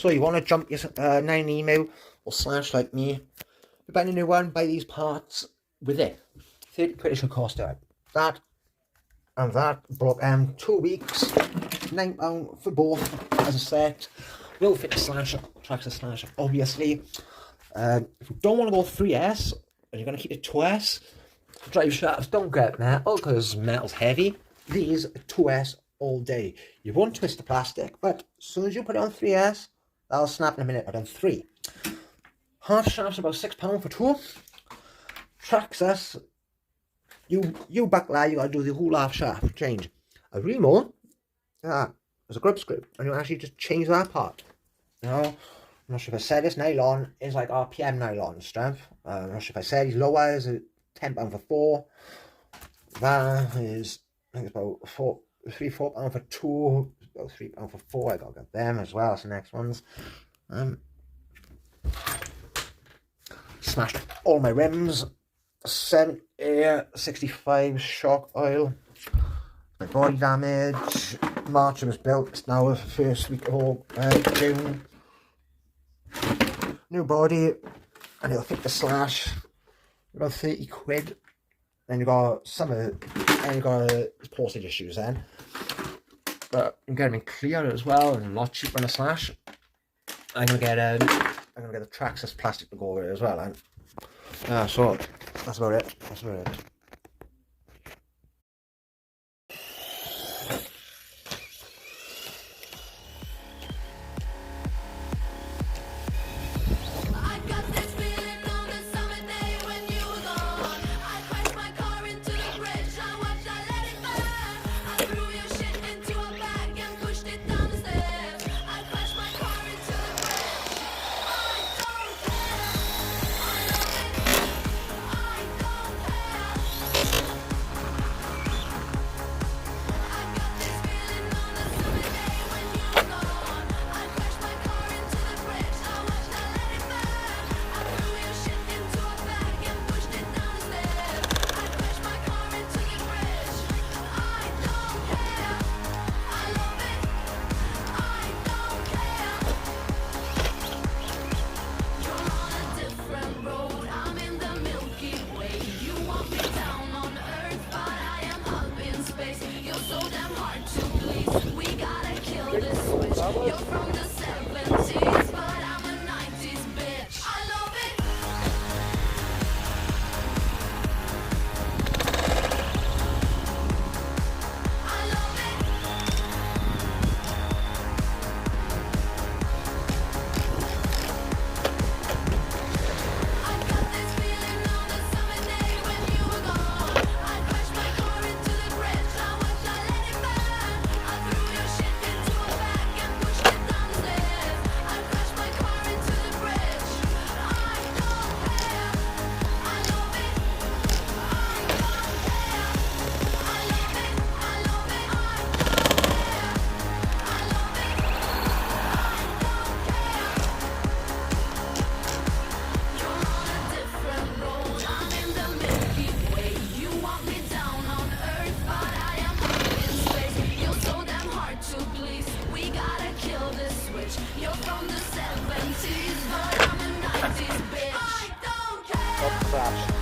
So you want to jump your 9 email or slash like me. If you're buying a new one, buy these parts with it. 30 quid it should cost it. That and that broke 2 weeks. £9 for both as a set. Will fit the slash, Traxxas slash, obviously. If you don't want to go 3S and you're going to keep it 2S, drive shafts don't get metal because metal's heavy. These are 2S all day. You won't twist the plastic, but as soon as you put it on 3S, that'll snap in a minute. But on 3, half shafts about £6 for 2. Traxxas, you back there, you gotta do the whole half shaft change. A Remo, there's a grip screw, and you actually just change that part. You know, I'm not sure if I said this. Nylon is like RPM nylon strength. I'm not sure if I said these lower is £10 for 4. That is, I think it's about £3-4 for 2. About £3 for 4. I gotta get them as well. That's the next ones. Smashed all my rims. 65 shock oil. My body damage. March it was built. It's now the first week of June. New body, and it'll fit the slash. About 30 quid. Then you got some of it, and you got postage issues then. But you can get them in clear as well, and a lot cheaper than a slash. I'm gonna get the Traxxas plastic to go over it as well. And so that's about it. That's about it. You're from the 70s, but I'm a 90s bitch. I love it. I love it. I got this feeling on the summer day when you were gone. I crashed my car into the bridge. I watched, I let it burn. I threw your shit into a bag and pushed it down the stairs. I crashed my car into the bridge. I don't care. I love it. I don't care. I love it. I love it. I don't care. I love it. You're on a different road. I'm in the Milky Way. You want me down on Earth, but I am up in space. You're so damn hard to please. We gotta kill this switch. You're from the 70s, but I'm a 90s bitch. I don't care. Crash.